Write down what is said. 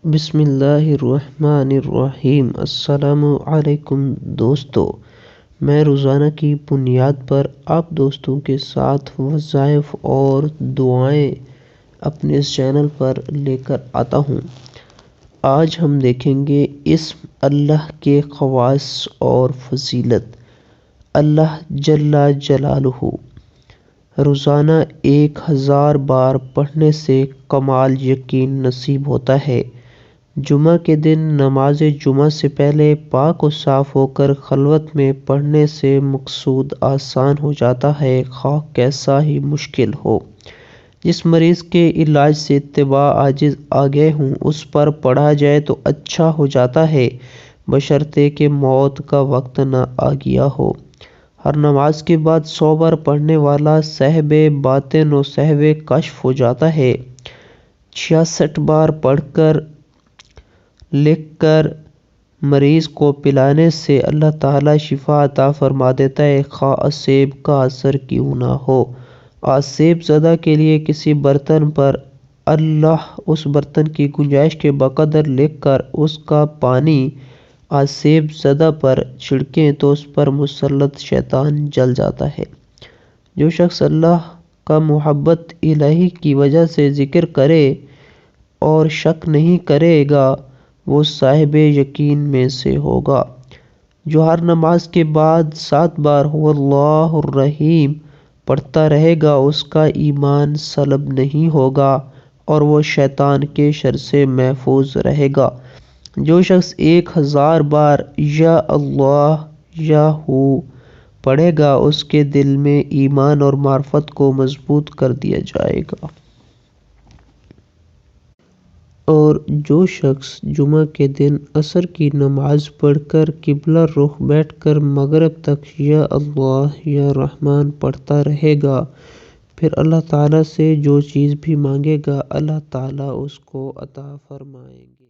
بسم اللہ الرحمن الرحیم۔ السلام علیکم دوستو، میں روزانہ کی بنیاد پر آپ دوستوں کے ساتھ وظائف اور دعائیں اپنے اس چینل پر لے کر آتا ہوں۔ آج ہم دیکھیں گے اسم اللہ کے خواص اور فضیلت۔ اللہ جل جلالہ روزانہ 1000 بار پڑھنے سے کمال یقین نصیب ہوتا ہے۔ جمعہ کے دن نماز جمعہ سے پہلے پاک و صاف ہو کر خلوت میں پڑھنے سے مقصود آسان ہو جاتا ہے، خواہ کیسا ہی مشکل ہو۔ جس مریض کے علاج سے طباء عاجز آ گئے ہوں، اس پر پڑھا جائے تو اچھا ہو جاتا ہے، بشرطے کہ موت کا وقت نہ آ گیا ہو۔ ہر نماز کے بعد 100 بار پڑھنے والا صاحب باطن و صاحب کشف ہو جاتا ہے۔ 66 بار پڑھ کر لکھ کر مریض کو پلانے سے اللہ تعالیٰ شفا عطا فرما دیتا ہے، خواہ اسیب کا اثر کیوں نہ ہو۔ آسیب زدہ کے لیے کسی برتن پر اللہ اس برتن کی گنجائش کے بقدر لکھ کر اس کا پانی آسیب زدہ پر چھڑکیں تو اس پر مسلط شیطان جل جاتا ہے۔ جو شخص اللہ کا محبت الہی کی وجہ سے ذکر کرے اور شک نہیں کرے گا، وہ صاحب یقین میں سے ہوگا۔ جو ہر نماز کے بعد 7 بار هو اللہ الرحیم پڑھتا رہے گا، اس کا ایمان سلب نہیں ہوگا اور وہ شیطان کے شر سے محفوظ رہے گا۔ جو شخص 1000 بار یا اللہ یا ہو پڑھے گا، اس کے دل میں ایمان اور معرفت کو مضبوط کر دیا جائے گا۔ اور جو شخص جمعہ کے دن عصر کی نماز پڑھ کر قبلہ رخ بیٹھ کر مغرب تک یا اللہ یا رحمان پڑھتا رہے گا، پھر اللہ تعالیٰ سے جو چیز بھی مانگے گا، اللہ تعالیٰ اس کو عطا فرمائیں گے۔